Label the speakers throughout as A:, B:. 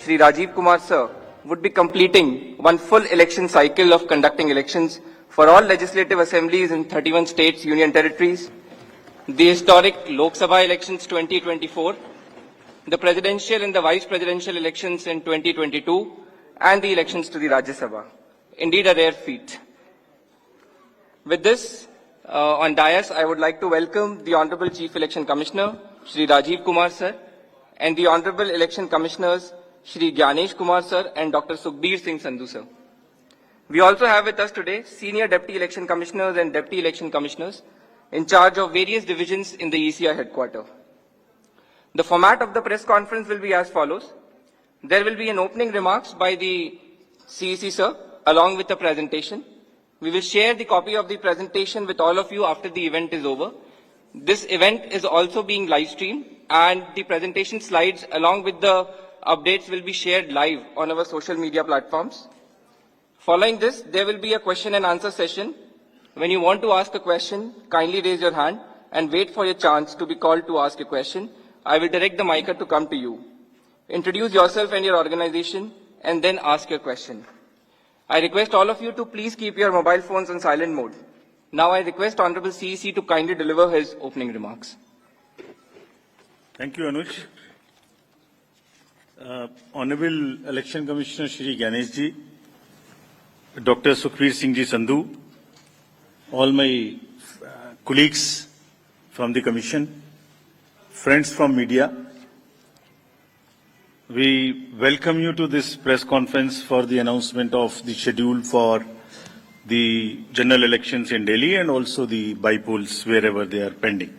A: Shri Rajiv Kumar sir would be completing one full election cycle of conducting elections for all legislative assemblies in 31 states, union territories, the historic Lok Sabha elections 2024, the presidential and the vice presidential elections in 2022, and the elections to the Rajya Sabha. Indeed a rare feat. With this, on dais, I would like to welcome the Honorable Chief Election Commissioner, Shri Rajiv Kumar sir, and the Honorable Election Commissioners, Shri Gyanesh Kumar sir and Dr. Sukhbir Singh Sandhu sir. We also have with us today Senior Deputy Election Commissioners and Deputy Election Commissioners in charge of various divisions in the ECI headquarters. The format of the press conference will be as follows. There will be an opening remarks by the CEC sir along with a presentation. We will share the copy of the presentation with all of you after the event is over. This event is also being live streamed and the presentation slides along with the updates will be shared live on our social media platforms. Following this, there will be a question and answer session. When you want to ask a question, kindly raise your hand and wait for your chance to be called to ask a question. I will direct the mic to come to you. Introduce yourself and your organization and then ask your question. I request all of you to please keep your mobile phones on silent mode. Now I request Honorable CEC to kindly deliver his opening remarks.
B: Thank you, Anuj. Honorable Election Commissioner Shri Gyanesh ji, Dr. Sukhbir Singh ji Sandhu, all my colleagues from the Commission, friends from media, we welcome you to this press conference for the announcement of the schedule for the general elections in Delhi and also the by-polls wherever they are pending.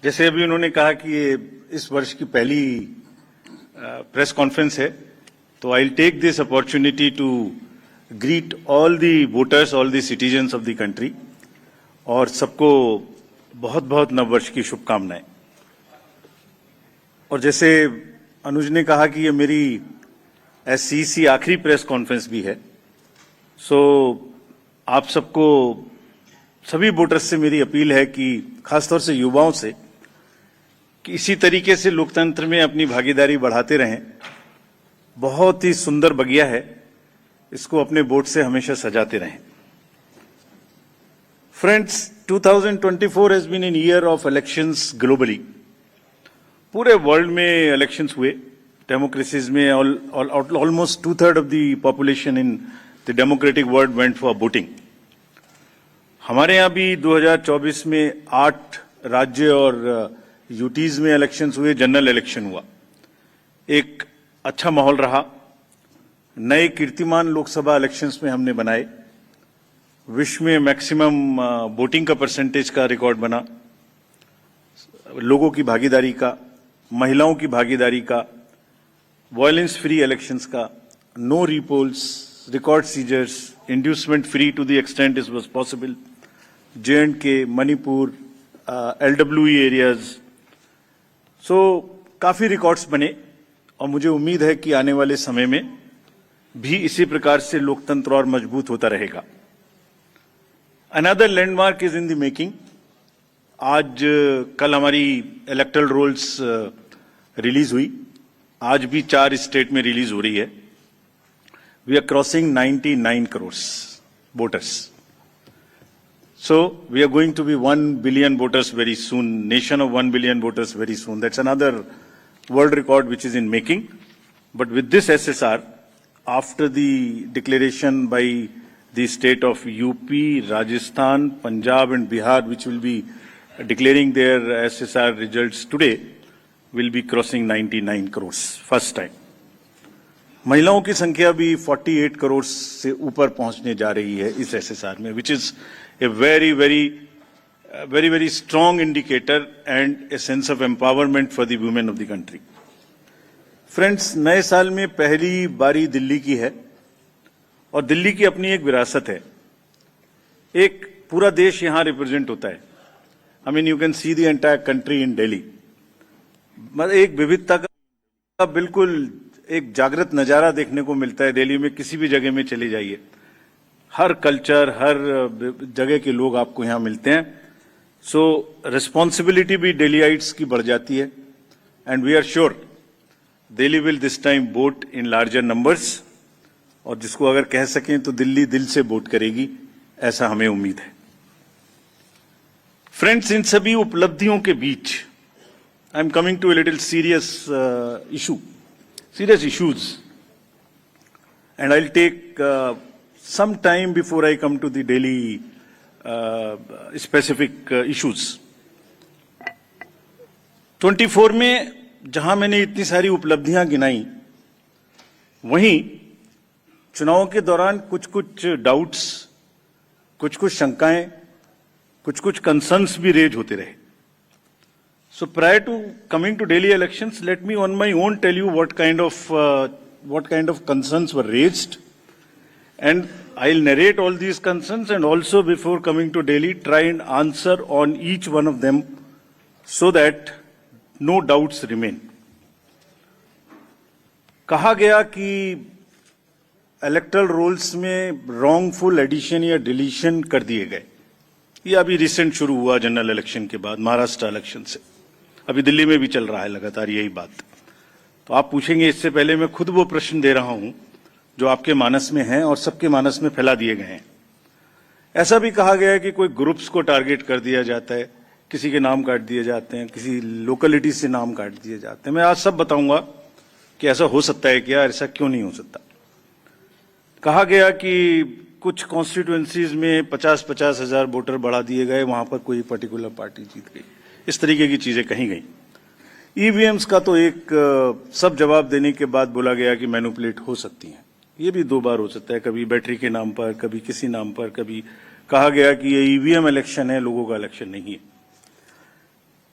B: जैसे अभी उन्होंने कहा कि ये इस वर्ष की पहली प्रेस कॉन्फ्रेंस है, तो I will take this opportunity to greet all the voters, all the citizens of the country और सबको बहुत बहुत नववर्ष की शुभकामनाएं। और जैसे अनुज ने कहा कि ये मेरी एससीसी आखिरी प्रेस कॉन्फ्रेंस भी है, सो आप सबको, सभी वोटर्स से मेरी अपील है कि खासतौर से युवाओं से कि इसी तरीके से लोकतंत्र में अपनी भागीदारी बढ़ाते रहें। बहुत ही सुंदर बगिया है, इसको अपने वोट से हमेशा सजाते रहें। Friends, 2024 has been an year of elections globally. पूरे वर्ल्ड में इलेक्शंस हुए। डेमोक्रेसीज में almost 2/3 of the population in the democratic world went for voting. हमारे यहाँ भी 2024 में 8 राज्य और यूटीज में इलेक्शंस हुए, जनरल इलेक्शन हुआ। एक अच्छा माहौल रहा। नए कीर्तिमान लोकसभा इलेक्शंस में हमने बनाए। विश्व में मैक्सिमम वोटिंग का परसेंटेज का रिकॉर्ड बना। लोगों की भागीदारी का, महिलाओं की भागीदारी का, वायलेंस फ्री इलेक्शंस का, no repolls, record seizures, inducement free to the extent it was possible, J&K, Manipur, LWE areas. So काफी रिकॉर्ड्स बने और मुझे उम्मीद है कि आने वाले समय में भी इसी प्रकार से लोकतंत्र और मजबूत होता रहेगा। Another landmark is in the making. आज कल हमारी इलेक्टोरल रोल्स रिलीज हुई। आज भी 4 स्टेट में रिलीज हो रही है। We are crossing 99 crore voters. So we are going to be 1 billion voters very soon, nation of 1 billion voters very soon. That's another world record which is in making. But with this SSR, after the declaration by the state of UP, Rajasthan, Punjab and Bihar, which will be declaring their SSR results today, will be crossing 99 crores, first time. महिलाओं की संख्या भी 48 करोड़ से ऊपर पहुंचने जा रही है इस एसएसआर में, which is a very strong indicator and a sense of empowerment for the women of the country. Friends, नए साल में पहली बारी दिल्ली की है और दिल्ली की अपनी एक विरासत है। एक पूरा देश यहाँ रिप्रेजेंट होता है। I mean, you can see the entire country in Delhi. मतलब एक विविधता का बिल्कुल एक जागृत नजारा देखने को मिलता है। दिल्ली में किसी भी जगह में चले जाइए, हर कल्चर, हर जगह के लोग आपको यहाँ मिलते हैं। सो रिस्पॉन्सिबिलिटी भी दिल्लीइट्स की बढ़ जाती है and we are sure Delhi will this time vote in larger numbers, और जिसको अगर कह सकें तो दिल्ली दिल से वोट करेगी, ऐसा हमें उम्मीद है। फ्रेंड्स, इन सभी उपलब्धियों के बीच I am coming to a little serious issues, and I'll take some time before I come to the daily specific issues. 24 में जहां मैंने इतनी सारी उपलब्धियां गिनाई, वहीं चुनाव के दौरान कुछ कुछ डाउट्स, कुछ कुछ शंकाएं, कुछ कुछ कंसर्न्स भी रेज होते रहे. So prior to coming to Delhi elections, let me on my own tell you what kind of concerns were raised, and I'll narrate all these concerns, and also before coming to Delhi try and answer on each one of them so that no doubts remain. कहा गया कि electoral rolls में wrongful addition या deletion कर दिए गए. ये अभी रिसेंट शुरू हुआ जनरल इलेक्शन के बाद, महाराष्ट्र इलेक्शन से. अभी दिल्ली में भी चल रहा है लगातार यही बात. तो आप पूछेंगे, इससे पहले मैं खुद वो प्रश्न दे रहा हूं जो आपके मानस में हैं और सबके मानस में फैला दिए गए हैं. ऐसा भी कहा गया है कि कोई ग्रुप्स को टारगेट कर दिया जाता है, किसी के नाम काट दिए जाते हैं, किसी लोकेलिटी से नाम काट दिए जाते हैं. मैं आज सब बताऊंगा कि ऐसा हो सकता है क्या, ऐसा क्यों नहीं हो सकता. कहा गया कि कुछ कॉन्स्टिट्यूएंसीज में 50-50 हजार वोटर बढ़ा दिए गए, वहां पर कोई पर्टिकुलर पार्टी जीत गई. इस तरीके की चीजें कही गई. ईवीएम्स का तो एक सब जवाब देने के बाद बोला गया कि मैनिपुलेट हो सकती हैं. ये भी दो बार हो सकता है, कभी बैटरी के नाम पर, कभी किसी नाम पर, कभी कहा गया कि ये ईवीएम इलेक्शन है, लोगों का इलेक्शन नहीं है.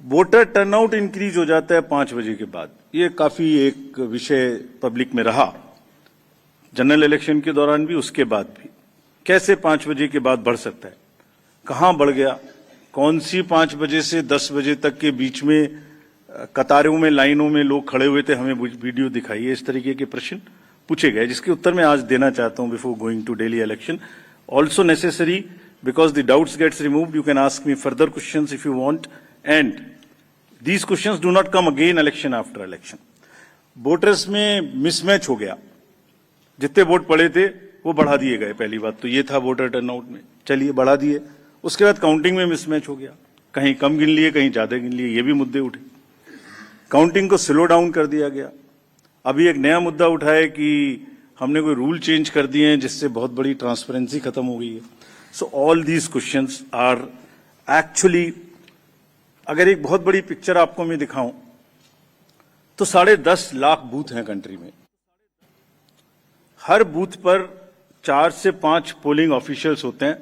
B: वोटर टर्नआउट इंक्रीज हो जाता है 5 बजे के बाद. ये काफी एक विषय पब्लिक में रहा, जनरल इलेक्शन के दौरान भी, उसके बाद भी. कैसे 5 बजे के बाद बढ़ सकता है, कहां बढ़ गया, कौन सी 5 बजे से 10 बजे तक के बीच में कतारों में, लाइनों में लोग खड़े हुए थे, हमें वीडियो दिखाइए. इस तरीके के प्रश्न पूछे गए, जिसके उत्तर मैं आज देना चाहता हूं before going to Delhi election. Also necessary, because the doubts gets removed, you can ask me further questions if you want, and these questions do not come again election after election. Voters में mismatch हो गया, जितने vote पड़े थे वो बढ़ा दिए गए. पहली बात तो ये था वोटर टर्नआउट में, चलिए बढ़ा दिए. उसके बाद काउंटिंग में मिसमैच हो गया, कहीं कम गिन लिए, कहीं ज्यादा गिन लिए, ये भी मुद्दे उठे. काउंटिंग को स्लो डाउन कर दिया गया. अभी एक नया मुद्दा उठा है कि हमने कोई रूल चेंज कर दिए हैं जिससे बहुत बड़ी ट्रांसपेरेंसी खत्म हो गई है. So all these questions are actually, अगर एक बहुत बड़ी पिक्चर आपको मैं दिखाऊं तो 10.5 लाख बूथ हैं कंट्री में. हर बूथ पर 4 से 5 पोलिंग ऑफिशियल्स होते हैं,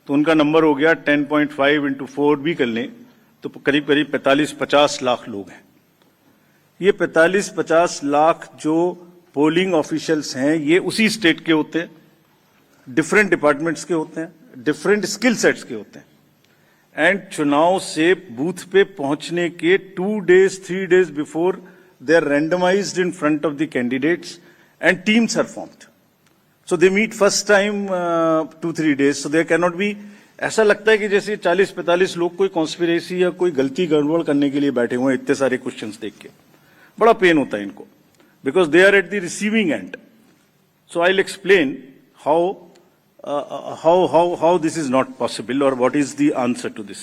B: तो उनका नंबर हो गया 10.5 into 4 भी कर लें तो करीब करीब 45-50 लाख लोग हैं. ये 45-50 लाख जो पोलिंग ऑफिशियल्स हैं, ये उसी स्टेट के होते हैं, डिफरेंट डिपार्टमेंट्स के होते हैं, डिफरेंट स्किल सेट्स के होते हैं. एंड चुनाव से बूथ पे पहुंचने के 2 days 3 days before they are randomised in front of the candidates and teams are formed. So they meet first time 2-3 days. So there cannot be, ऐसा लगता है कि जैसे 40-45 लोग कोई कॉन्स्पिरेसी या कोई गलती गड़बड़ करने के लिए बैठे हुए हैं. इतने सारे क्वेश्चंस देख के बड़ा पेन होता है इनको, because they are at the receiving end. So I will explain how this is not possible or what is the answer to this.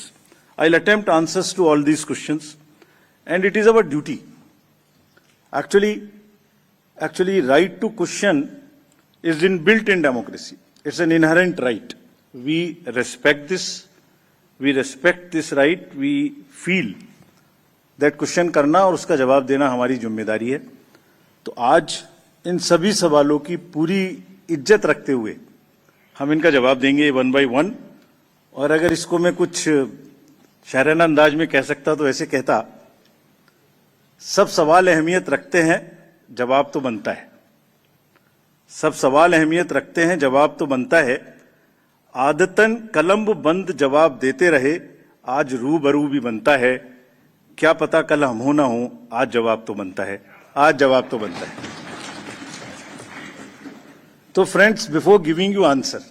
B: I'll attempt answers to all these questions, and it is our duty. Actually, right to question is inbuilt in democracy. It's an inherent right. We respect this. We respect this right. We feel that question करना और उसका जवाब देना हमारी जिम्मेदारी है. तो आज इन सभी सवालों की पूरी इज्जत रखते हुए हम इनका जवाब देंगे 1 by 1. और अगर इसको मैं कुछ शायराना अंदाज में कह सकता तो ऐसे कहता, सब सवाल अहमियत रखते हैं, जवाब तो बनता है. सब सवाल अहमियत रखते हैं, जवाब तो बनता है. आदतन कलम बंद जवाब देते रहे, आज रूबरू भी बनता है. क्या पता कल हम हो ना हो, आज जवाब तो बनता है. आज जवाब तो बनता है. तो friends, before giving you answer,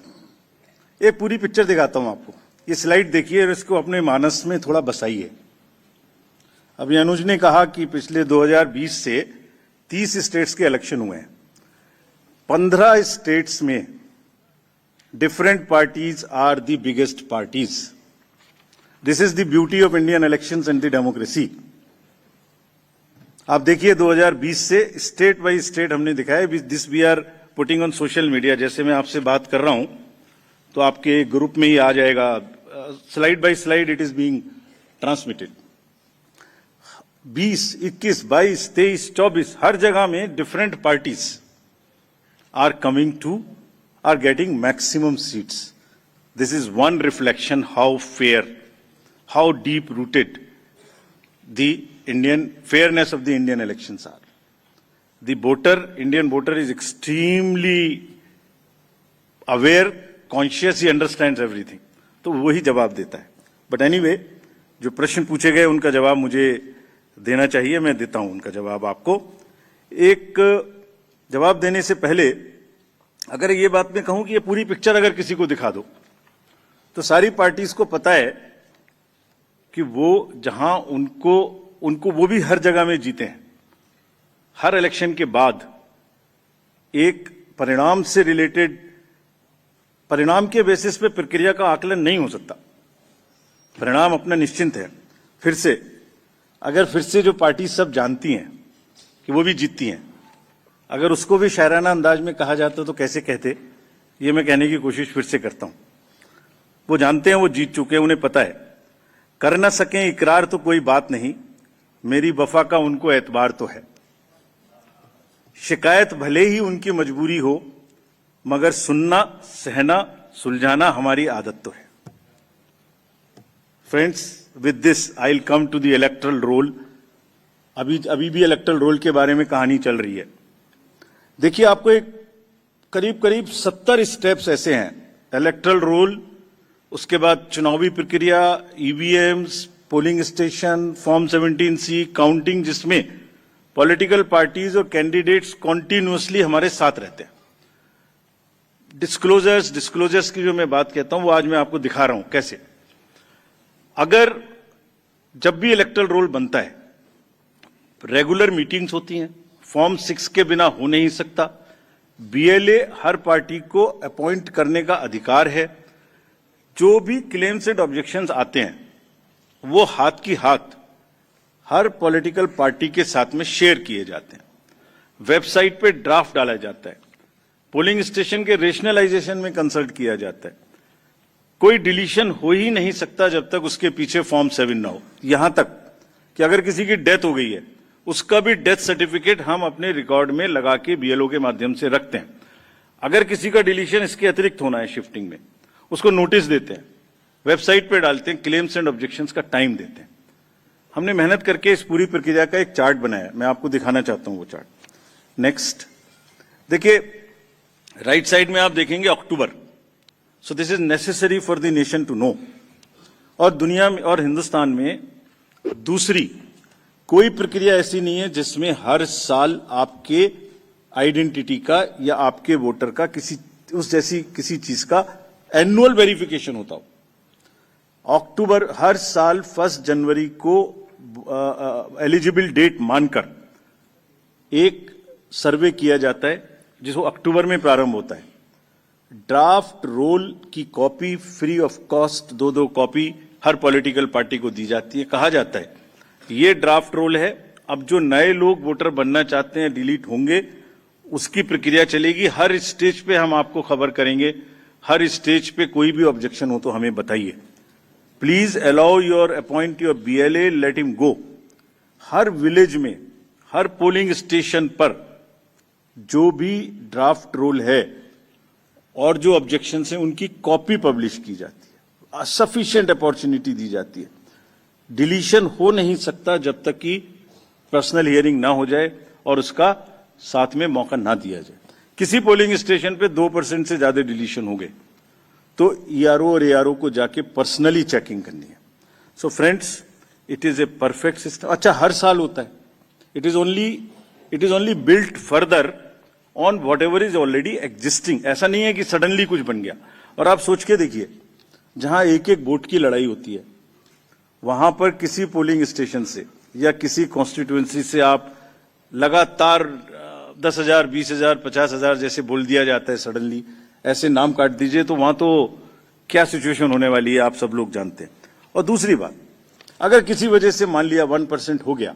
B: एक पूरी पिक्चर दिखाता हूं आपको. ये स्लाइड देखिए और इसको अपने मानस में थोड़ा बसाइए. अभी अनुज ने कहा कि पिछले 2020 से 30 स्टेट्स के इलेक्शन हुए हैं। 15 स्टेट्स में different parties are the biggest parties. This is the beauty of Indian elections and the democracy. आप देखिए 2020 से स्टेट बाय स्टेट हमने दिखाया, this we are putting on social media. जैसे मैं आपसे बात कर रहा हूं तो आपके ग्रुप में ही आ जाएगा, slide by slide it is being transmitted. 20, 21, 22, 23, 24 हर जगह में different parties are coming to are getting maximum seats. This is one reflection how fair, how deep rooted the fairness of the Indian elections are. The Indian voter is extremely aware, conscious, he understands everything. तो वही जवाब देता है। But anyway, जो प्रश्न पूछे गए उनका जवाब मुझे देना चाहिए, मैं देता हूं उनका जवाब आपको। एक जवाब देने से पहले अगर ये बात मैं कहूं कि ये पूरी पिक्चर अगर किसी को दिखा दो तो सारी पार्टीज को पता है कि वो जहां उनको वो भी हर जगह में जीते हैं। हर इलेक्शन के बाद एक परिणाम से रिलेटेड, परिणाम के बेसिस पे प्रक्रिया का आकलन नहीं हो सकता। परिणाम अपना निश्चिंत है। फिर से जो पार्टी सब जानती हैं कि वो भी जीतती हैं, अगर उसको भी शायराना अंदाज में कहा जाता तो कैसे कहते, ये मैं कहने की कोशिश फिर से करता हूं। वो जानते हैं, वो जीत चुके हैं, उन्हें पता है। कर ना सकें इकरार तो कोई बात नहीं, मेरी वफा का उनको एतबार तो है। शिकायत भले ही उनकी मजबूरी हो, मगर सुनना, सहना, सुलझाना हमारी आदत तो है। Friends, with this I will come to the electoral roll. अभी भी इलेक्टरल रोल के बारे में कहानी चल रही है। देखिए, आपको एक करीब 70 स्टेप्स ऐसे हैं। इलेक्टरल रोल, उसके बाद चुनावी प्रक्रिया, EVMs, polling station, form 17C, counting, जिसमें पॉलिटिकल पार्टीज और कैंडिडेट्स कॉन्टिन्यूअसली हमारे साथ रहते हैं। डिस्क्लोजर्स की जो मैं बात कहता हूं वो आज मैं आपको दिखा रहा हूं कैसे। अगर जब भी इलेक्टरल रोल बनता है, रेगुलर मीटिंग्स होती हैं, फॉर्म 6 के बिना हो नहीं सकता। बीएलए हर पार्टी को अपॉइंट करने का अधिकार है। जो भी क्लेम्स एंड ऑब्जेक्शंस आते हैं वो हाथ की हाथ हर पॉलिटिकल पार्टी के साथ में शेयर किए जाते हैं। वेबसाइट पे ड्राफ्ट डाला जाता है। पोलिंग स्टेशन के रेशनलाइजेशन में कंसल्ट किया जाता है। कोई डिलीशन हो ही नहीं सकता जब तक उसके पीछे फॉर्म 7 ना हो। यहां तक कि अगर किसी की डेथ हो गई है, उसका भी डेथ सर्टिफिकेट हम अपने रिकॉर्ड में लगा के बीएलओ के माध्यम से रखते हैं। अगर किसी का डिलीशन इसके अतिरिक्त होना है शिफ्टिंग में, उसको नोटिस देते हैं, वेबसाइट पे डालते हैं, क्लेम्स एंड ऑब्जेक्शंस का टाइम देते हैं। हमने मेहनत करके इस पूरी प्रक्रिया का एक चार्ट बनाया, मैं आपको दिखाना चाहता हूं वो चार्ट। नेक्स्ट देखिए, राइट साइड में आप देखेंगे अक्टूबर। So this is necessary for the nation to know. और दुनिया में और हिंदुस्तान में दूसरी कोई प्रक्रिया ऐसी नहीं है जिसमें हर साल आपके आइडेंटिटी का या आपके वोटर का किसी चीज का एनुअल वेरिफिकेशन होता हो। अक्टूबर हर साल 1 जनवरी को एलिजिबल डेट मानकर एक सर्वे किया जाता है जिसको अक्टूबर में प्रारंभ होता है। ड्राफ्ट रोल की copy free of cost 2 copy her political party को दी जाती है। कहा जाता है ये ड्राफ्ट रोल है, अब जो नए लोग वोटर बनना चाहते हैं डिलीट होंगे, उसकी प्रक्रिया चलेगी। हर स्टेज पे हम आपको खबर करेंगे। हर स्टेज पे कोई भी ऑब्जेक्शन हो तो हमें बताइए। Please allow your appoint your BLA, let him go. हर विलेज में, हर पोलिंग स्टेशन पर जो भी ड्राफ्ट रोल है और जो ऑब्जेक्शन है उनकी कॉपी पब्लिश की जाती है। सफिशिएंट अपॉर्चुनिटी दी जाती है। डिलीशन हो नहीं सकता जब तक कि पर्सनल हियरिंग ना हो जाए और उसका साथ में मौका ना दिया जाए। किसी पोलिंग स्टेशन पे 2% से ज्यादा डिलीशन हो गए तो ईआरओ और एआरओ को जाके पर्सनली चेकिंग करनी है। So friends, it is a perfect system. अच्छा, हर साल होता है। It is only built further on what ever is already existing. ऐसा नहीं है कि सडनली कुछ बन गया। और आप सोच के देखिए, जहां एक एक वोट की लड़ाई होती है, वहां पर किसी पोलिंग स्टेशन से या किसी कॉन्स्टिट्यूएंसी से आप लगातार 10,000, 20,000, 50,000 जैसे बोल दिया जाता है सडनली, ऐसे नाम काट दीजिए, तो वहां तो क्या सिचुएशन होने वाली है आप सब लोग जानते हैं। और दूसरी बात, अगर किसी वजह से मान लिया 1% हो गया,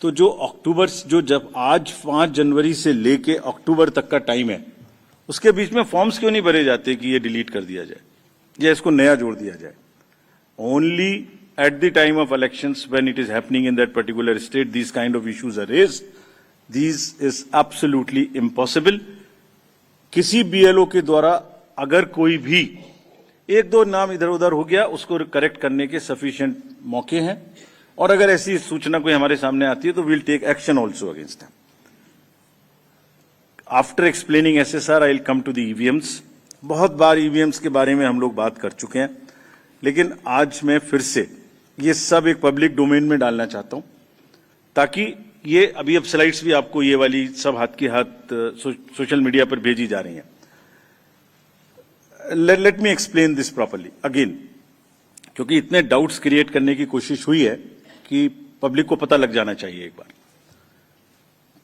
B: तो जो जब आज 5 जनवरी से लेके अक्टूबर तक का टाइम है, उसके बीच में फॉर्म्स क्यों नहीं भरे जाते कि ये डिलीट कर दिया जाए या इसको नया जोड़ दिया जाए? Only at the time of elections, when it is happening in that particular state, these kind of issues are raised. These is absolutely impossible. किसी BLO के द्वारा अगर कोई भी 1-2 नाम इधर उधर हो गया, उसको करेक्ट करने के सफिशिएंट मौके हैं, और अगर ऐसी सूचना कोई हमारे सामने आती है तो we'll take action also against them. After explaining SSR, I'll come to the EVMs. बहुत बार EVMs के बारे में हम लोग बात कर चुके हैं, लेकिन आज मैं फिर से ये सब एक पब्लिक डोमेन में डालना चाहता हूं, ताकि ये अभी अब स्लाइड्स भी आपको ये वाली सब हाथ की हाथ सोशल मीडिया पर भेजी जा रही हैं. Late me explain this properly again, क्योंकि इतने डाउट्स क्रिएट करने की कोशिश हुई है कि पब्लिक को पता लग जाना चाहिए एक बार.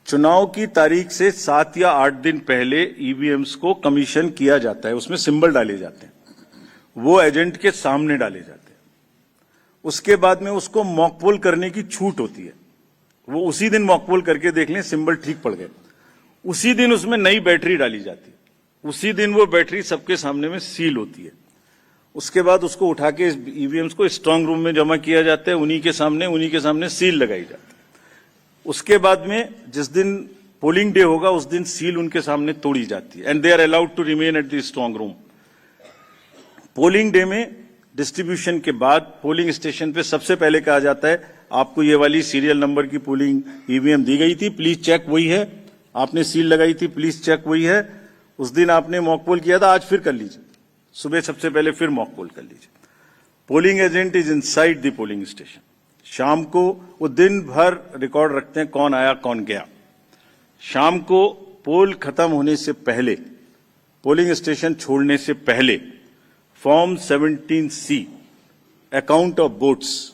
B: चुनाव की तारीख से 7 या 8 दिन पहले ईवीएम्स को कमीशन किया जाता है, उसमें सिंबल डाले जाते हैं, वो एजेंट के सामने डाले जाते हैं. उसके बाद में उसको मॉकपोल करने की छूट होती है, वो उसी दिन मॉकपोल करके देख लें सिंबल ठीक पड़ गए, उसी दिन उसमें नई बैटरी डाली जाती है, उसी दिन वो बैटरी सबके सामने में सील होती है. उसके बाद उसको उठा के ईवीएम्स को स्ट्रांग रूम में जमा किया जाता है, उन्हीं के सामने सील लगाई जाती है. उसके बाद में जिस दिन पोलिंग डे होगा उस दिन सील उनके सामने तोड़ी जाती है, and they are allowed to remain at the strong room. Polling day में डिस्ट्रीब्यूशन के बाद पोलिंग स्टेशन पे सबसे पहले कहा जाता है, आपको ये वाली सीरियल नंबर की पोलिंग ईवीएम दी गई थी, प्लीज चेक वही है. आपने सील लगाई थी, प्लीज चेक वही है. उस दिन आपने मॉक पोल किया था, आज फिर कर लीजिए. सुबह सबसे पहले फिर मॉक पोल कर लीजिए. Polling agent is inside the polling station. शाम को वो दिन भर रिकॉर्ड रखते हैं कौन आया कौन गया. शाम को पोल खत्म होने से पहले, पोलिंग स्टेशन छोड़ने से पहले, form 17C account of votes,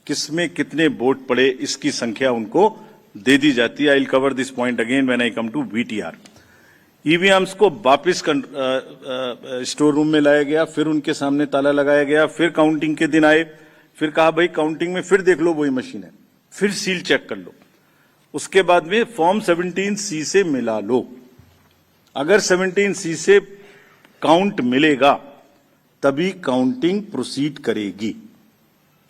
B: किसमें कितने वोट पड़े इसकी संख्या उनको दे दी जाती है. I will cover this point again when I come to VTR. EVMs को वापस स्टोर रूम में लाया गया, फिर उनके सामने ताला लगाया गया, फिर काउंटिंग के दिन आए, फिर कहा भाई काउंटिंग में फिर देख लो वही मशीन है, फिर सील चेक कर लो. उसके बाद में फॉर्म 17C से मिला लो. अगर 17C से काउंट मिलेगा तभी काउंटिंग प्रोसीड करेगी.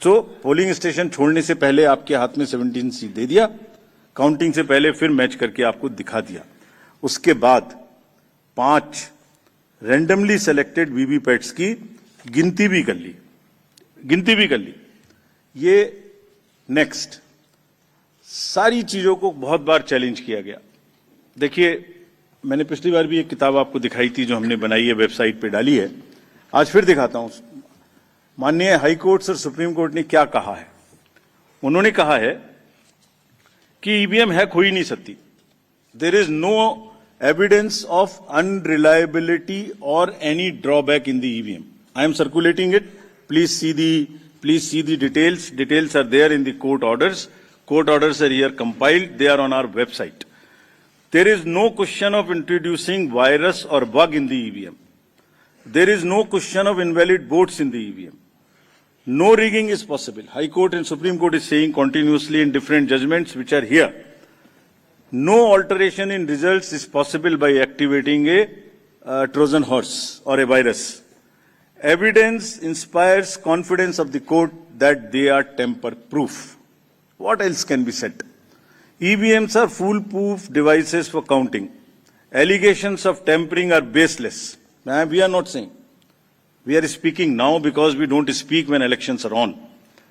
B: तो पोलिंग स्टेशन छोड़ने से पहले आपके हाथ में 17C दे दिया, काउंटिंग से पहले फिर मैच करके आपको दिखा दिया. उसके बाद 5 रैंडमली सेलेक्टेड वीवीपैट्स की गिनती भी कर ली. ये नेक्स्ट सारी चीजों को बहुत बार चैलेंज किया गया. देखिए, मैंने पिछली बार भी एक किताब आपको दिखाई थी जो हमने बनाई है, वेबसाइट पे डाली है, आज फिर दिखाता हूं. माननीय हाई कोर्ट और सुप्रीम कोर्ट ने क्या कहा है. उन्होंने कहा है कि ईवीएम हैक हो ही नहीं सकती. There is no evidence of unreliability और any drawback in the EVM. I am circulating it. Please see the details. Details are there in the court orders. Court orders are here compiled. They are on our website. There is no question of introducing virus or bug in the EVM. There is no question of invalid votes in the EVM. No rigging is possible. High Court and Supreme Court is saying continuously in different judgments which are here. No alteration in results is possible by activating a Trojan horse or a virus. Evidence inspires confidence of the court that they are tamper-proof. What else can be said? EVMs are foolproof devices for counting. Allegations of tampering are baseless. We are not saying. We are speaking now because we don't speak when elections are on.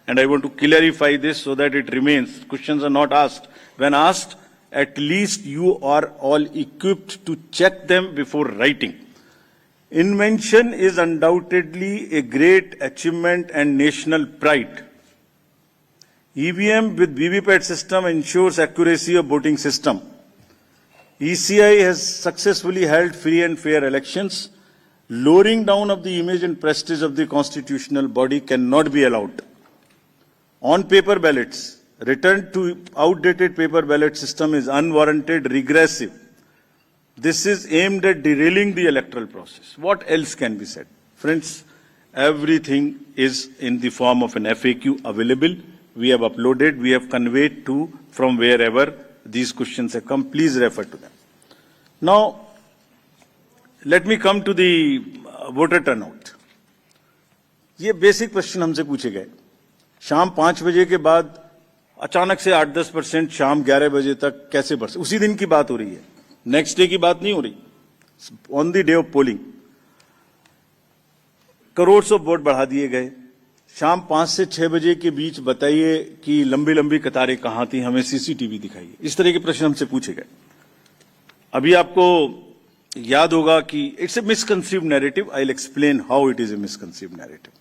B: And I want to clarify this so that it remains. Questions are not asked. When asked, at least you are all equipped to check them before writing. Invention is undoubtedly a great achievement and national pride. EVM with VVPAT system ensures accuracy of voting system. ECI has successfully held free and fair elections. Lowering down of the image and prestige of the constitutional body cannot be allowed. On paper ballots, return to outdated paper ballot system is unwarranted, regressive. This is aimed at derailing the electoral process. What else can be said? Friends, everything is in the form of an FAQ available. We have uploaded, we have conveyed to from wherever these questions have come. Please refer to them. Now, let me come to the voter turnout. ये basic question हमसे पूछे गए. शाम 5 बजे के बाद अचानक से 8-10% शाम 11 बजे तक कैसे बढ़ सकते? उसी दिन की बात हो रही है, नेक्स्ट डे की बात नहीं हो रही. On the day of polling crore of vote बढ़ा दिए गए. शाम 5 से 6 बजे के बीच बताइए कि लंबी लंबी कतारें कहां थी, हमें सीसीटीवी दिखाइए. इस तरह के प्रश्न हमसे पूछे गए. अभी आपको याद होगा कि it's a misconceived narrative. I will explain how it is a misconceived narrative.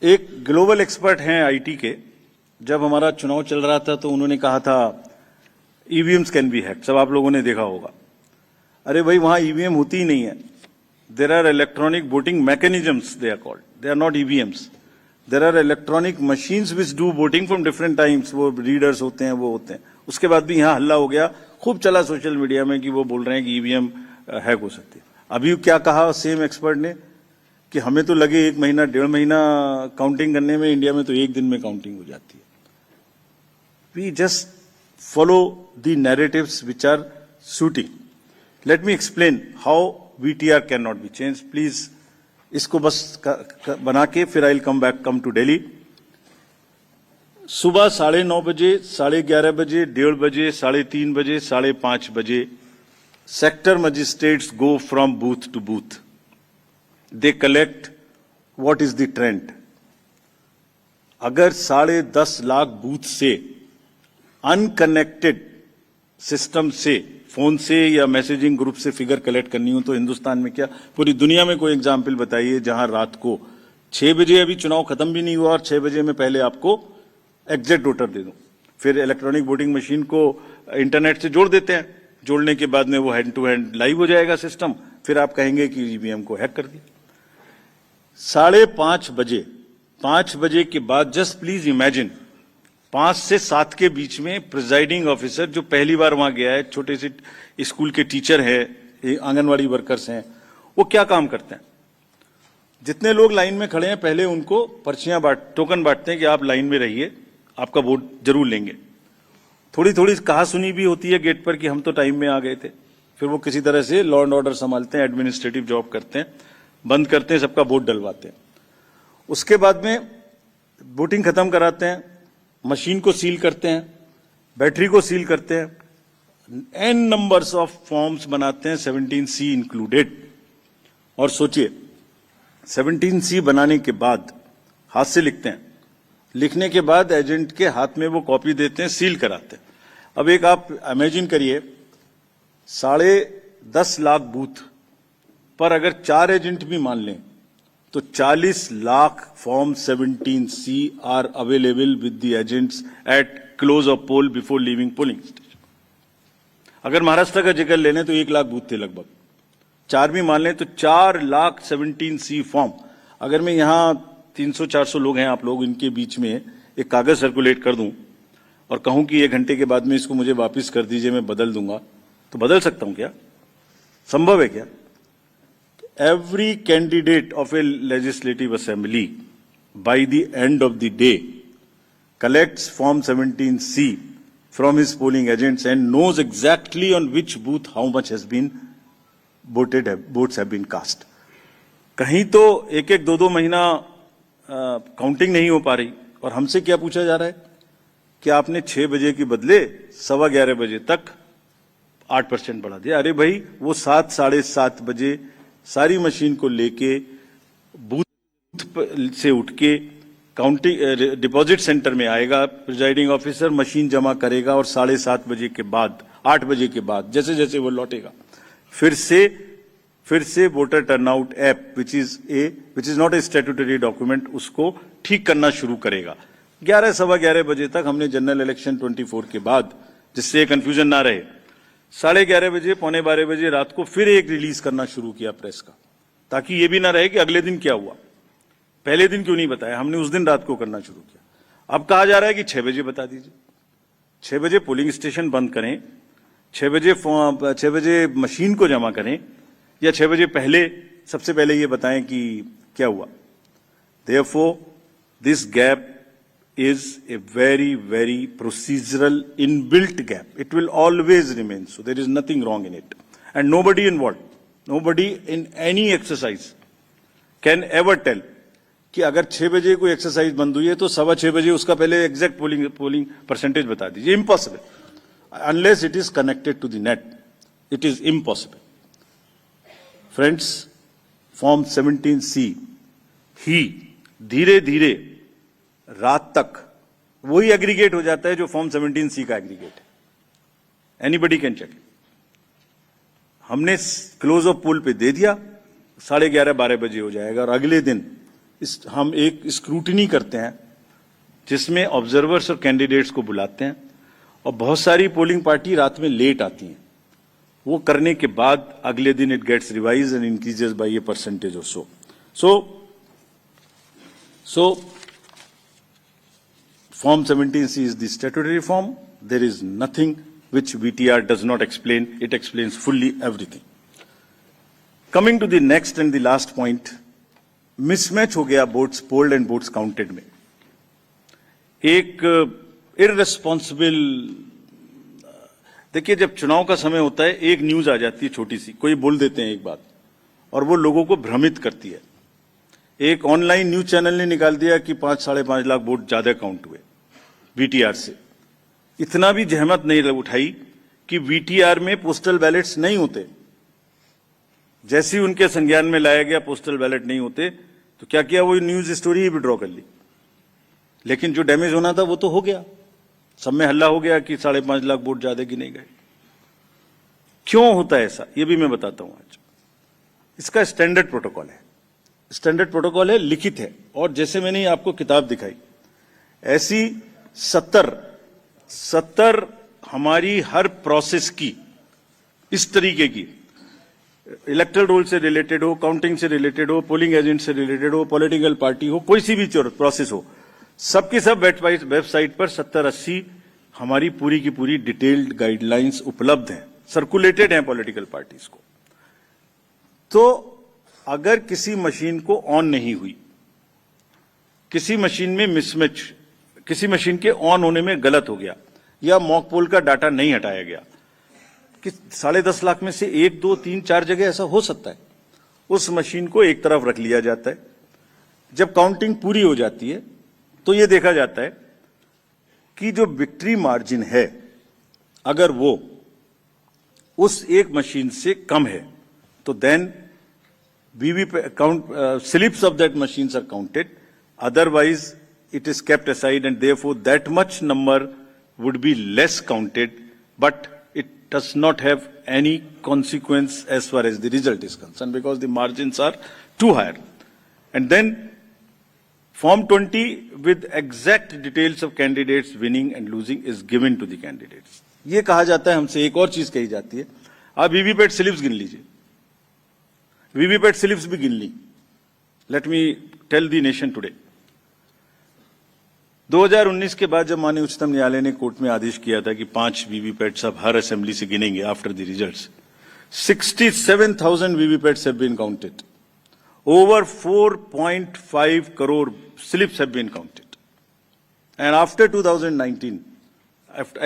B: एक ग्लोबल एक्सपर्ट हैं आईटी के, जब हमारा चुनाव चल रहा था तो उन्होंने कहा था ईवीएम्स कैन बी हैक्ड. सब आप लोगों ने देखा होगा. अरे भाई, वहां ईवीएम होती ही नहीं है. There are electronic voting mechanisms, they are called, they are not EVMs. There are electronic machines which do voting from different times. वो रीडर्स होते हैं, वो होते हैं. उसके बाद भी यहां हल्ला हो गया, खूब चला सोशल मीडिया में कि वो बोल रहे हैं कि ईवीएम हैक हो सकती है. अभी क्या कहा सेम एक्सपर्ट ने कि हमें तो लगे 1 महीना 1.5 महीना काउंटिंग करने में, इंडिया में तो 1 दिन में काउंटिंग हो जाती है. We just follow the narratives which are suiting. Let me explain how VTR can not be change. Please इसको बस बना के फिर I will come to Delhi. सुबह 9:30 बजे, 11:30 बजे, 1:30 बजे, 3:30 बजे, 5:30 बजे sector magistrates go from booth to booth. They collect what is the trend. अगर 10.5 लाख बूथ से अनकनेक्टेड सिस्टम से, फोन से या मैसेजिंग ग्रुप से फिगर कलेक्ट करनी हो तो हिंदुस्तान में क्या, पूरी दुनिया में कोई एग्जाम्पल बताइए जहां रात को 6 बजे, अभी चुनाव खत्म भी नहीं हुआ और 6 बजे में पहले आपको एग्जैक्ट वोटर दे दूं. फिर इलेक्ट्रॉनिक वोटिंग मशीन को इंटरनेट से जोड़ देते हैं. जोड़ने के बाद में वो हैंड टू हैंड लाइव हो जाएगा सिस्टम. फिर आप कहेंगे कि ईवीएम को हैक कर दिया. 5:30 बजे, 5 बजे के बाद जस्ट प्लीज इमेजिन 5 से 7 के बीच में प्रिजाइडिंग ऑफिसर जो पहली बार वहां गया है, छोटे से स्कूल के टीचर हैं, आंगनवाड़ी वर्कर्स हैं, वो क्या काम करते हैं? जितने लोग लाइन में खड़े हैं पहले उनको पर्चियां टोकन बांटते हैं कि आप लाइन में रहिए, आपका वोट जरूर लेंगे. थोड़ी थोड़ी कहा सुनी भी होती है गेट पर कि हम तो टाइम में आ गए थे. फिर वो किसी तरह से लॉ एंड ऑर्डर संभालते हैं, एडमिनिस्ट्रेटिव जॉब करते हैं, बंद करते हैं, सबका वोट डलवाते हैं. उसके बाद में वोटिंग खत्म कराते हैं, मशीन को सील करते हैं, बैटरी को सील करते हैं, एन नंबर्स ऑफ फॉर्म्स बनाते हैं, 17C इंक्लूडेड. और सोचिए 17C बनाने के बाद हाथ से लिखते हैं, लिखने के बाद एजेंट के हाथ में वो कॉपी देते हैं, सील कराते हैं. अब एक आप इमेजिन करिए 10.5 लाख बूथ पर अगर 4 एजेंट भी मान लें तो 40 lakh form 17C are available with the agents at close of poll before leaving polling station. अगर महाराष्ट्र का जिक्र ले लें तो 1 लाख बूथ थे लगभग. 4 भी मान लें तो 4 लाख 17C फॉर्म. अगर मैं यहां 300-400 लोग हैं आप लोग, इनके बीच में एक कागज सर्कुलेट कर दूं और कहूं कि 1 घंटे के बाद में इसको मुझे वापस कर दीजिए, मैं बदल दूंगा, तो बदल सकता हूं क्या? संभव है क्या? Every candidate of a legislative assembly by the end of the day collects form 17C from his polling agents and knows exactly on which booth how much has been voted, votes have been cast. कहीं तो 1-1, 2-2 महीना counting नहीं हो पा रही और हमसे क्या पूछा जा रहा है कि आपने 6 बजे के बदले 11:15 बजे तक 8% बढ़ा दिया. अरे भाई, वो 7, 7:30 बजे सारी मशीन को लेके बूथ से उठ के काउंटिंग डिपॉजिट सेंटर में आएगा, प्रिजाइडिंग ऑफिसर मशीन जमा करेगा और 7:30 बजे के बाद, 8 बजे के बाद जैसे जैसे वो लौटेगा फिर से voter turnout app which is not a statutory document, उसको ठीक करना शुरू करेगा. 11, 11:15 बजे तक हमने जनरल इलेक्शन 24 के बाद, जिससे कंफ्यूजन ना रहे, 11:30 बजे, 11:45 बजे रात को फिर एक रिलीज करना शुरू किया प्रेस का, ताकि ये भी ना रहे कि अगले दिन क्या हुआ, पहले दिन क्यों नहीं बताया. हमने उस दिन रात को करना शुरू किया. अब कहा जा रहा है कि 6 बजे बता दीजिए। 6 बजे पोलिंग स्टेशन बंद करें, 6 बजे मशीन को जमा करें, या 6 बजे पहले सबसे पहले ये बताएं कि क्या हुआ। Therefore, this gap is a very, very procedural inbuilt gap. It will always remain so. There is nothing wrong in it. And nobody involved, nobody in any exercise can ever tell कि अगर 6 बजे कोई exercise बंद हुई है तो 6:15 बजे उसका पहले एग्जैक्ट पोलिंग परसेंटेज बता दीजिए। Impossible, unless it is connected to the net, it is impossible. Friends, form 17C ही धीरे धीरे रात तक वही एग्रीगेट हो जाता है जो फॉर्म 17C का एग्रीगेट है। Anybody can check. हमने क्लोज ऑफ पोल पे दे दिया, 11:30-12 बजे हो जाएगा, और अगले दिन हम एक स्क्रूटिनी करते हैं जिसमें ऑब्जर्वर्स और कैंडिडेट्स को बुलाते हैं, और बहुत सारी पोलिंग पार्टी रात में लेट आती हैं। वो करने के बाद अगले दिन it gets revise and increases by a percentage और so form 17C is the statutory form. There is nothing which VTR does not explain. It explains fully everything. Coming to the next and the last point, mismatch हो गया votes polled and votes counted में। एक irresponsible, देखिए जब चुनाव का समय होता है एक न्यूज आ जाती है छोटी सी, कोई बोल देते हैं एक बात और वो लोगों को भ्रमित करती है। एक ऑनलाइन न्यूज चैनल ने निकाल दिया कि 5-5.5 लाख वोट ज्यादा काउंट हुए वीटीआर से। इतना भी जहमत नहीं उठाई कि वीटीआर में पोस्टल बैलेट्स नहीं होते। जैसे ही उनके संज्ञान में लाया गया पोस्टल बैलेट नहीं होते, तो क्या किया, वो न्यूज स्टोरी ही विड्रॉ कर ली। लेकिन जो डैमेज होना था वो तो हो गया। सब में हल्ला हो गया कि 5.5 लाख वोट ज्यादा गिने गए। क्यों होता है ऐसा, ये भी मैं बताता हूं आज। इसका स्टैंडर्ड प्रोटोकॉल है, स्टैंडर्ड प्रोटोकॉल है, लिखित है। और जैसे मैंने आपको किताब दिखाई, ऐसी 70 हमारी हर प्रोसेस की इस तरीके की, इलेक्टोरल रोल से रिलेटेड हो, काउंटिंग से रिलेटेड हो, पोलिंग एजेंट से रिलेटेड हो, पॉलिटिकल पार्टी हो, कोई सी भी प्रोसेस हो, सबकी सब वेबसाइट पर 70-80 हमारी पूरी की पूरी डिटेल्ड गाइडलाइंस उपलब्ध हैं, सर्कुलेटेड हैं पॉलिटिकल पार्टीज को। तो अगर किसी मशीन को ऑन नहीं हुई, किसी मशीन में मिसमैच, किसी मशीन के ऑन होने में गलत हो गया, या मॉक पोल का डाटा नहीं हटाया गया, कि 10.5 लाख में से 1, 2, 3, 4 जगह ऐसा हो सकता है, उस मशीन को एक तरफ रख लिया जाता है। जब काउंटिंग पूरी हो जाती है तो यह देखा जाता है कि जो विक्ट्री मार्जिन है, अगर वो उस एक मशीन से कम है, तो then slips of that machines are counted. Otherwise, it is kept aside, and therefore that much number would be less counted, but it does not have any consequence as far as the result is concerned, because the margins are too high. And then Form 20 with exact details of candidates winning and losing is given to the candidates. ये कहा जाता है हमसे, एक और चीज कही जाती है, आप वीवीपैट स्लिप्स गिन लीजिए। वीवीपैट स्लिप्स भी गिन ली। Let me tell the nation today, 2019 के बाद जब माननीय उच्चतम न्यायालय ने कोर्ट में आदेश किया था कि 5 वीवीपैट सब हर असेंबली से गिनेंगे after the results, 67,000 VVPATs have been counted, over 4.5 crore slips have been counted, and after 2019,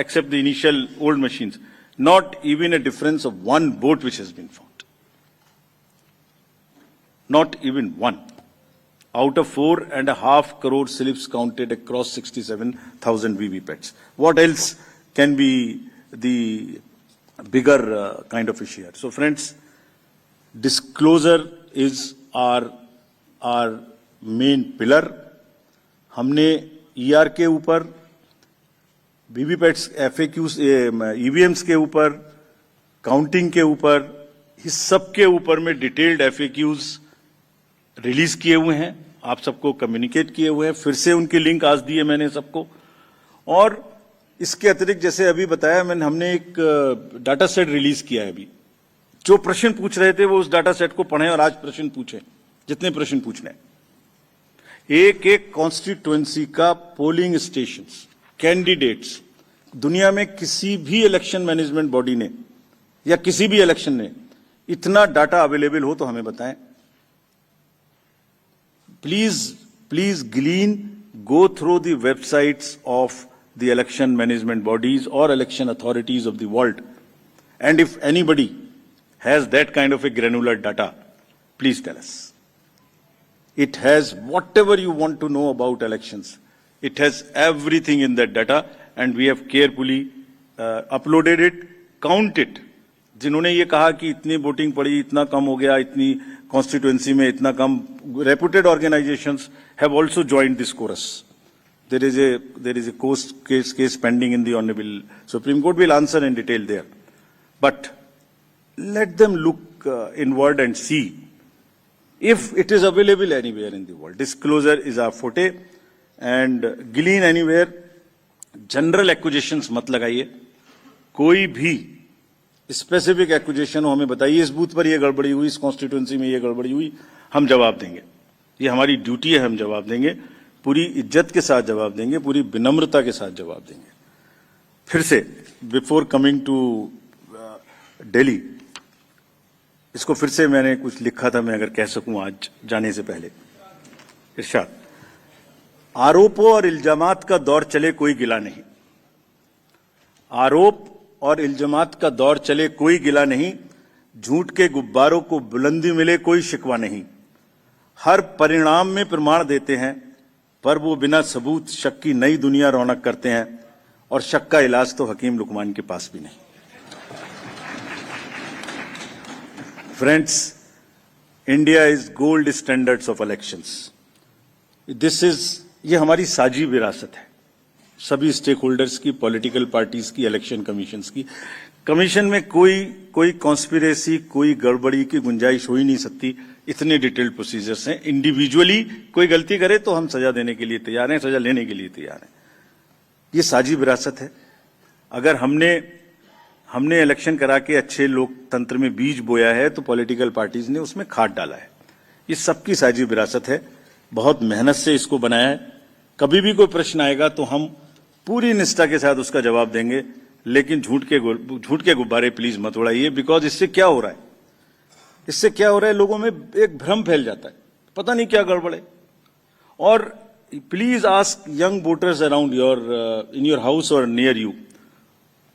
B: except the initial old machines, not even a difference of 1 vote which has been found. Not even one. Out of 4.5 crore slips counted across 67,000 VVPATs. What else can be the bigger kind of issue here? So friends, disclosure is our main pillar. हमने ER के ऊपर, VVPATs, FAQs, EVMs के ऊपर, counting के ऊपर, इस सब के ऊपर में डिटेल्ड FAQs रिलीज किए हुए हैं, आप सबको कम्युनिकेट किए हुए हैं। फिर से उनके लिंक आज दिए मैंने सबको। और इसके अतिरिक्त जैसे अभी बताया मैंने, हमने एक डाटा सेट रिलीज किया है अभी। जो प्रश्न पूछ रहे थे वो उस डाटा सेट को पढ़ें और आज प्रश्न पूछें, जितने प्रश्न पूछने हैं। एक एक कॉन्स्टिट्यूएंसी का पोलिंग स्टेशंस, कैंडिडेट्स, दुनिया में किसी भी इलेक्शन मैनेजमेंट बॉडी ने या किसी भी इलेक्शन ने इतना डाटा अवेलेबल हो तो हमें बताएं। Please glean, go through the websites of the election management bodies or election authorities of the world. And if anybody has that kind of a granular data, please tell us. It has whatever you want to know about elections. It has everything in that data, and we have carefully uploaded it, count it. जिन्होंने ये कहा कि इतनी voting पड़ी, इतना कम हो गया, इतनी कॉन्स्टिट्यूएंसी में इतना कम, reputed organizations have also joined this chorus. There is a case pending in the Honorable Supreme Court. We'll answer in detail there. But let them look inward and see if it is available anywhere in the world. Disclosure is our forte, and glean anywhere. General accusations मत लगाइए, कोई भी specific accusation हो हमें बताइए, इस booth पर ये गड़बड़ी हुई, इस कॉन्स्टिट्यूएंसी में ये गड़बड़ी हुई, हम जवाब देंगे। ये हमारी ड्यूटी है, हम जवाब देंगे, पूरी इज्जत के साथ जवाब देंगे, पूरी विनम्रता के साथ जवाब देंगे। फिर से बिफोर कमिंग टू दिल्ली, इसको फिर से मैंने कुछ लिखा था, मैं अगर कह सकूं आज जाने से पहले। इरशाद, आरोपों और इल्जामात का दौर चले कोई गिला नहीं, आरोप और इल्जामात का दौर चले कोई गिला नहीं, झूठ के गुब्बारों को बुलंदी मिले कोई शिकवा नहीं, हर परिणाम में प्रमाण देते हैं पर वो बिना सबूत शक की नई दुनिया रौनक करते हैं, और शक का इलाज तो हकीम लुकमान के पास भी नहीं। Friends, India is gold standards of elections. ये हमारी साझी विरासत है, सभी स्टेक होल्डर्स की, पॉलिटिकल पार्टीज की, इलेक्शन कमीशंस की। कमीशन में कोई कॉन्स्पिरेसी, कोई गड़बड़ी की गुंजाइश हो ही नहीं सकती, इतने डिटेल्ड प्रोसीजर्स हैं। इंडिविजुअली कोई गलती करे तो हम सजा देने के लिए तैयार हैं, सजा लेने के लिए तैयार हैं। ये साझी विरासत है। अगर हमने इलेक्शन करा के अच्छे लोकतंत्र में बीज बोया है तो पॉलिटिकल पार्टीज ने उसमें खाद डाला है। ये सबकी साझी विरासत है, बहुत मेहनत से इसको बनाया है। कभी भी कोई प्रश्न आएगा तो हम पूरी निष्ठा के साथ उसका जवाब देंगे, लेकिन झूठ के गुब्बारे प्लीज मत उड़ाइए। बिकॉज इससे क्या हो रहा है, लोगों में एक भ्रम फैल जाता है, पता नहीं क्या गड़बड़ है। और please ask young voters around in your house और नियर यू,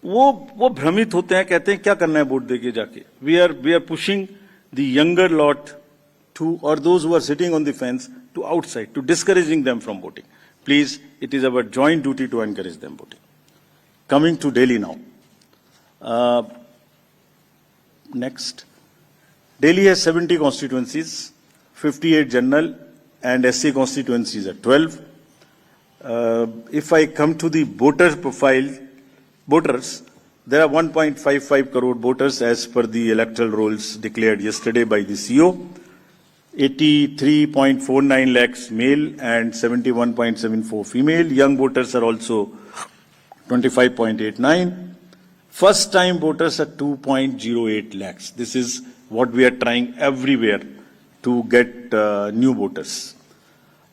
B: वो भ्रमित होते हैं, कहते हैं क्या करना है वोट देके जाके। We are pushing the younger lot to, और those who are sitting on the fence, to outside, to discouraging them from voting. Please, it is our joint duty to encourage them voting. Coming to Delhi now. Next. Delhi has 70 constituencies, 58 general and SC constituencies are 12. If I come to the voter profile, voters, there are 1.55 crore voters as per the electoral rolls declared yesterday by the CO. 83.49 lakhs male and 71.74 female. Young voters are also 25.89. First time voters are 2.08 lakhs. This is what we are trying everywhere to get new voters.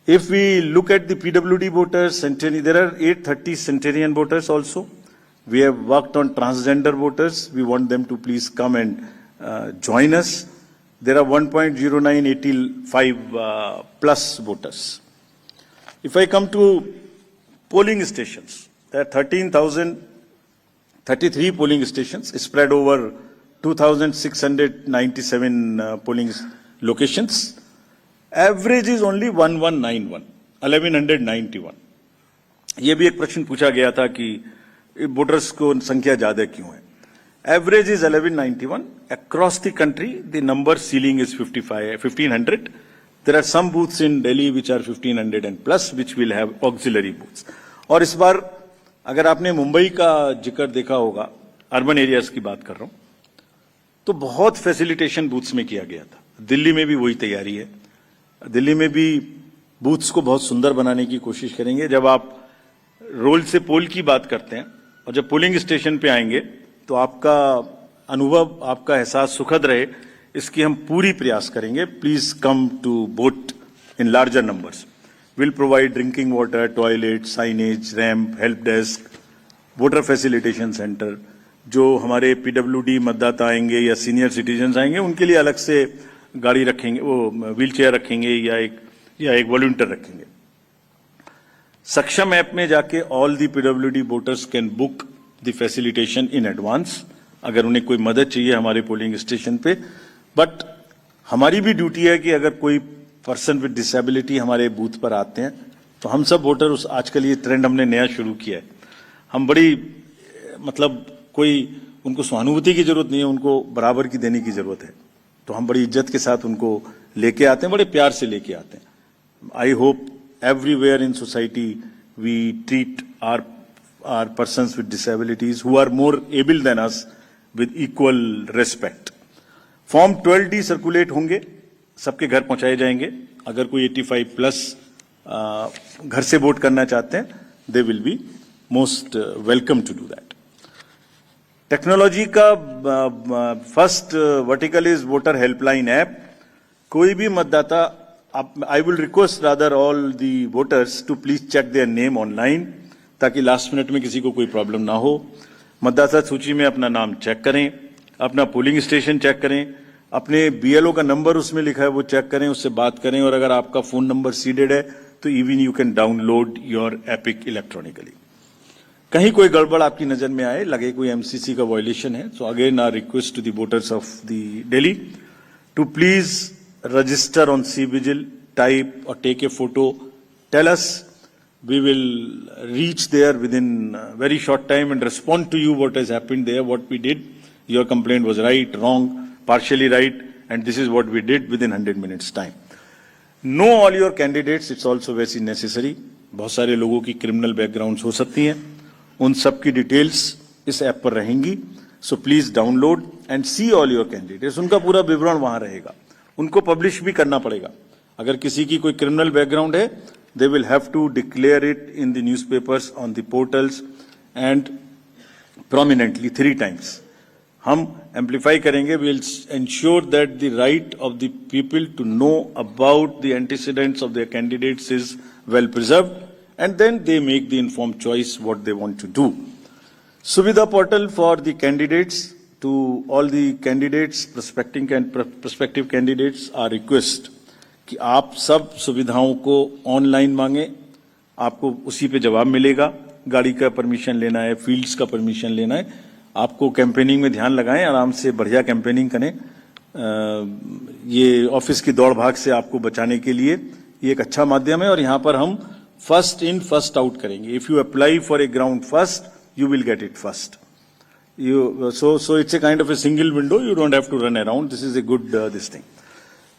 B: If we look at the PWD voters, there are 830 centenarian voters also. We have worked on transgender voters. We want them to please come and join us. There are 1.0985 plus voters. If I come to polling stations, there are 13,033 polling stations spread over 2,697 polling locations. Average is only 1191. ये भी एक प्रश्न पूछा गया था कि voters को संख्या ज्यादा क्यों है। Average is 1191. Across the country, the number ceiling is 1500. There are some booths in Delhi which are 1500 and plus, which will have auxiliary booths. और इस बार अगर आपने मुंबई का जिक्र देखा होगा, अर्बन एरियाज की बात कर रहा हूं, तो बहुत फैसिलिटेशन बूथ्स में किया गया था। दिल्ली में भी वही तैयारी है। दिल्ली में भी बूथ्स को बहुत सुंदर बनाने की कोशिश करेंगे। जब आप रोल से पोल की बात करते हैं और जब पोलिंग स्टेशन पे आएंगे तो आपका अनुभव, आपका एहसास सुखद रहे, इसकी हम पूरी प्रयास करेंगे। Please come to vote in larger numbers. will provide drinking water, toilet, signage, ramp, help desk, voter facilitation centre. जो हमारे पीडब्ल्यूडी मतदाता आएंगे या सीनियर सिटीजन्स आएंगे उनके लिए अलग से गाड़ी रखेंगे, वो व्हील चेयर रखेंगे या एक वॉलंटियर रखेंगे. सक्षम ऐप में जाके all the PWD voters can book the facilitation in advance अगर उन्हें कोई मदद चाहिए हमारे पोलिंग स्टेशन पे. बट हमारी भी ड्यूटी है कि अगर कोई पर्सन विद डिसेबिलिटी हमारे बूथ पर आते हैं तो हम सब वोटर उस आजकल ये ट्रेंड हमने नया शुरू किया है. हम बड़ी मतलब कोई उनको सहानुभूति की जरूरत नहीं है, उनको बराबर की देने की जरूरत है. तो हम बड़ी इज्जत के साथ उनको लेके आते हैं, बड़े प्यार से लेके आते हैं. I hope everywhere in society we treat our persons with disabilities who are more able than us with equal respect. Form 12D circulate होंगे, सबके घर पहुंचाए जाएंगे. अगर कोई 85 प्लस घर से वोट करना चाहते हैं they will be most welcome to do that. Technology का first vertical is voter helpline app. कोई भी मतदाता, I will request rather all the voters to please check their name online ताकि लास्ट मिनट में किसी को कोई प्रॉब्लम ना हो. मतदाता सूची में अपना नाम चेक करें, अपना पोलिंग स्टेशन चेक करें, अपने BLO का नंबर उसमें लिखा है वो चेक करें, उससे बात करें. और अगर आपका फोन नंबर सीडेड है तो even you can download your epic electronically. कहीं कोई गड़बड़ आपकी नजर में आए, लगे कोई MCC का वायलेशन है, so again our request to the voters of the Delhi to please register on CVigil, type or take a photo, tell us. We will reach there within a very short time and respond to you what has happened there, what we did. Your complaint was right, wrong, partially right, and this is what we did within 100 minutes time. Know all your candidates, it's also very necessary. बहुत सारे लोगों की criminal backgrounds हो सकती हैं, उन सब की details इस ऐप पर रहेंगी. So please download and see all your candidates. उनका पूरा विवरण वहां रहेगा. उनको पब्लिश भी करना पड़ेगा. अगर किसी की कोई क्रिमिनल बैकग्राउंड है they will have to declare it in the newspapers, on the portals and prominently 3 times. हम एम्पलीफाई करेंगे. We will ensure that the right of the people to know about the antecedents of their candidates is well preserved and then they make the informed choice what they want to do. Suvidha portal for the candidates. To all the candidates, prospective candidates, our request कि आप सब सुविधाओं को online मांगे, आपको उसी पे जवाब मिलेगा. गाड़ी का परमिशन लेना है, फील्ड्स का परमिशन लेना है, आपको कैंपेनिंग में ध्यान लगाएं, आराम से बढ़िया कैंपेनिंग करें. ये ऑफिस की दौड़ भाग से आपको बचाने के लिए ये एक अच्छा माध्यम है. और यहाँ पर हम फर्स्ट इन फर्स्ट आउट करेंगे. If you apply for a ground first you will get it first. So it's a kind of a single window. You don't have to run around. This is a good this thing.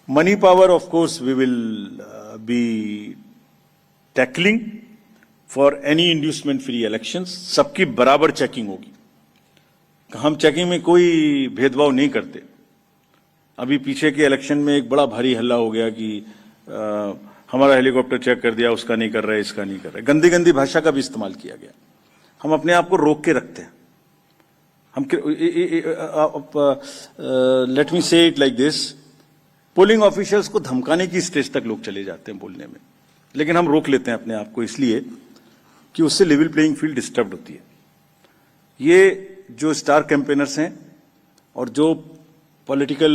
B: Money power, of course, we will be tackling for any inducement-free elections. सबकी बराबर checking होगी. हम checking में कोई भेदभाव नहीं करते. अभी पीछे के इलेक्शन में एक बड़ा भारी हल्ला हो गया कि हमारा हेलीकॉप्टर चेक कर दिया, उसका नहीं कर रहा है, इसका नहीं कर रहा है. गंदी गंदी भाषा का भी इस्तेमाल किया गया. हम अपने आप को रोक के रखते हैं. हम लेट मी से it like this. Polling officials को धमकाने की स्टेज तक लोग चले जाते हैं बोलने में, लेकिन हम रोक लेते हैं अपने आप को इसलिए कि उससे लेवल प्लेइंग फील्ड डिस्टर्ब होती है. ये जो स्टार कैंपेनर्स हैं और जो पॉलिटिकल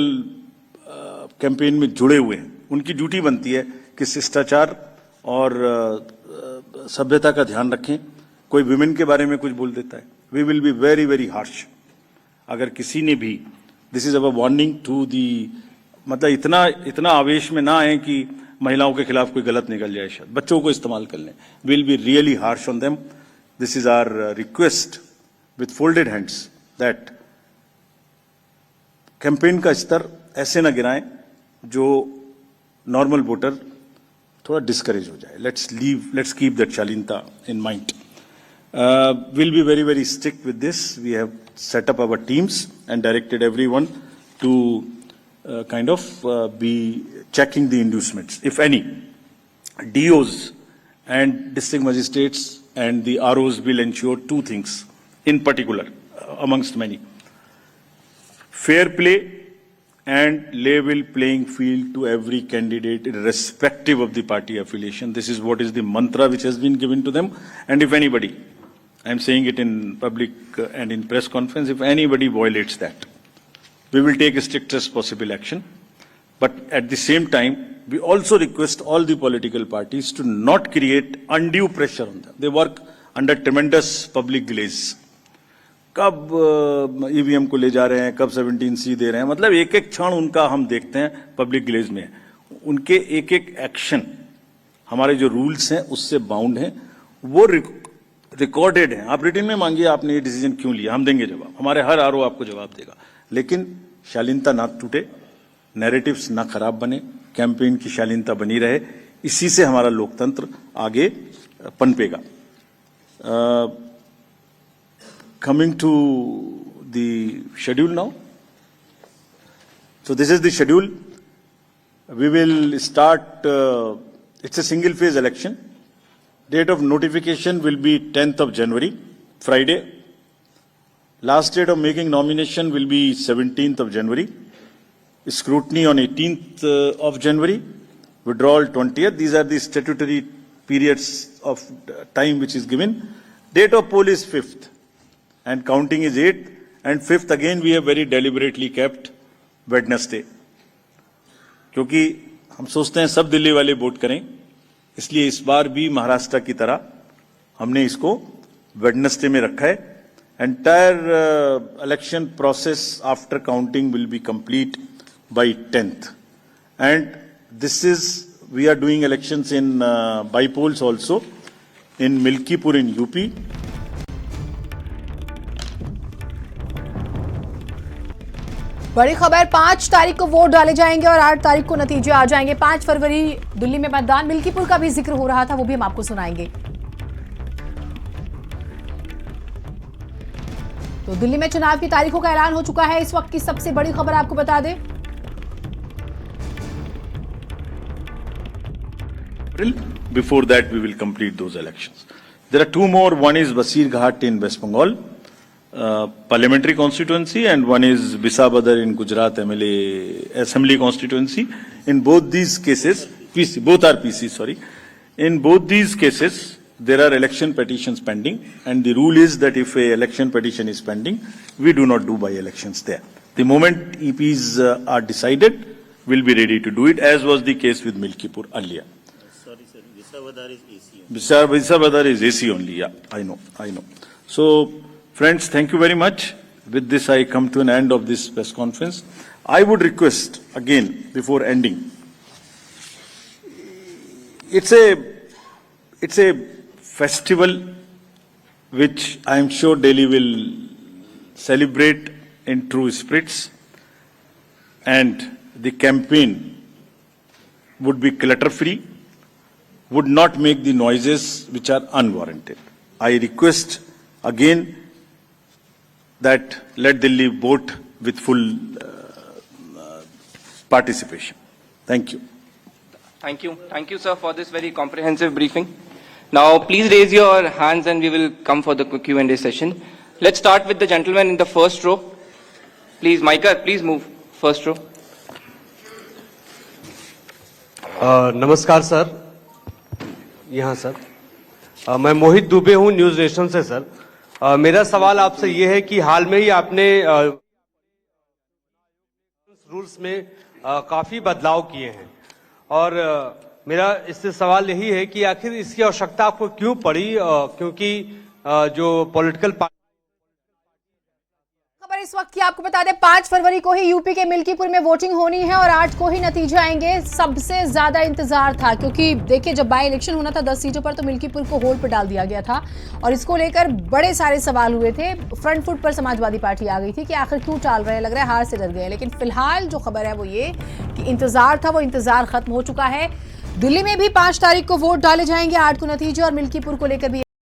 B: कैंपेन में जुड़े हुए हैं उनकी ड्यूटी बनती है कि शिष्टाचार और सभ्यता का ध्यान रखें. कोई विमेन के बारे में कुछ बोल देता है, we will be very very harsh. अगर किसी ने भी, this is our warning to the, मतलब इतना आवेश में ना आए कि महिलाओं के खिलाफ कोई गलत निकल जाए, शायद बच्चों को इस्तेमाल कर लें. Will be really harsh on them. This is our request with folded hands that campaign का स्तर ऐसे ना गिराएं जो नॉर्मल वोटर थोड़ा डिस्करेज हो जाए. लेट्स कीप दैट शालीनता in mind. We'll be very, very strict with this. We have set up our teams and directed everyone to kind of be checking the inducements, if any. DOs and district magistrates and the ROs will ensure 2 things in particular, amongst many. Fair play and level playing field to every candidate irrespective of the party affiliation. This is what is the mantra which has been given to them. And if anybody, I am saying it in public and in press conference, if anybody violates that, we will take strictest possible action. But at the same time, we also request all the political parties to not create undue pressure on them. They work under tremendous public glaze. कब EVM को ले जा रहे हैं, कब 17C दे रहे हैं, मतलब एक एक क्षण उनका हम देखते हैं पब्लिक ग्लेज में। उनके एक एक एक्शन हमारे जो रूल्स हैं उससे बाउंड हैं, वो रिकॉर्डेड हैं। आप रिटन में मांगिए आपने ये डिसीजन क्यों लिया, हम देंगे जवाब, हमारे हर आरओ आपको जवाब देगा। लेकिन शालीनता ना टूटे, नैरेटिव्स ना खराब बने, कैंपेन की शालीनता बनी रहे, इसी से हमारा लोकतंत्र आगे पनपेगा। Coming to the schedule now. So this is the schedule. We will start, it's a single phase election. Date of notification will be 10th of January, Friday. Last date of making nomination will be 17th of January. Scrutiny on 18th of January. Withdrawal 20th. These are the statutory periods of time which is given. Date of poll is 5th. And counting is 8th, and 5th again we have very deliberately kept Wednesday. क्योंकि हम सोचते हैं सब दिल्ली वाले vote करें, इसलिए इस बार भी महाराष्ट्र की तरह हमने इसको वेडनेसडे में रखा है। Entire election process after counting will be complete by 10th. And this is, we are doing elections in by-polls also in Milkipur in UP.
C: बड़ी खबर, 5 तारीख को वोट डाले जाएंगे और 8 तारीख को नतीजे आ जाएंगे। 5 फरवरी दिल्ली में मतदान, मिल्कीपुर का भी जिक्र हो रहा था, वो भी हम आपको सुनाएंगे। तो दिल्ली में चुनाव की तारीखों का ऐलान हो चुका है। इस वक्त की सबसे बड़ी खबर आपको बता दें।
B: Before that, we will complete those elections. There are two more. One is Basirghat in West Bengal, parliamentary constituency, and one is Bisabadar in Gujarat MLA assembly constituency. In both these cases, both are PC, sorry. In both these cases, there are election petitions pending, and the rule is that if a election petition is pending, we do not do by-elections there. The moment EPs are decided, we'll be ready to do it, as was the case with Milkipur earlier.
D: Sorry, sir. Bisabadar is AC.
B: Bisabadar is AC only, yeah, I know. So, friends, thank you very much. With this, I come to an end of this press conference. I would request, again, before ending, it's a festival which I am sure Delhi will celebrate in true spirits, and the campaign would be clutter-free, would not make the noises which are unwarranted. I request again that let Delhi vote with full participation. Thank you.
A: Thank you. Thank you, sir, for this very comprehensive briefing. Now, please raise your hands and we will come for the Q&A session. Let's start with the gentleman in the first row. Please, Micah, please move. First row.
E: नमस्कार sir, यहाँ sir मैं मोहित दुबे हूँ news nation से sir. मेरा सवाल आपसे ये है कि हाल में ही आपने रूल्स में काफी बदलाव किए हैं और मेरा इससे सवाल यही है कि आखिर इसकी आवश्यकता आपको क्यों पड़ी, क्योंकि जो पॉलिटिकल पार्टी।
C: खबर इस वक्त की आपको बता दें, 5 फरवरी को ही यूपी के मिल्कीपुर में वोटिंग होनी है और 8 को ही नतीजे आएंगे। सबसे ज्यादा इंतजार था, क्योंकि देखिए जब बाई इलेक्शन होना था 10 सीटों पर तो मिल्कीपुर को होल्ड पर डाल दिया गया था और इसको लेकर बड़े सारे सवाल हुए थे। फ्रंट फुट पर समाजवादी पार्टी आ गई थी कि आखिर क्यों टाल रहे हैं, लग रहा है हार से डर गए। लेकिन फिलहाल जो खबर है वो ये कि इंतजार था, वो इंतजार खत्म हो चुका है। दिल्ली में भी 5 तारीख को वोट डाले जाएंगे, 8 को नतीजे और मिल्कीपुर को लेकर भी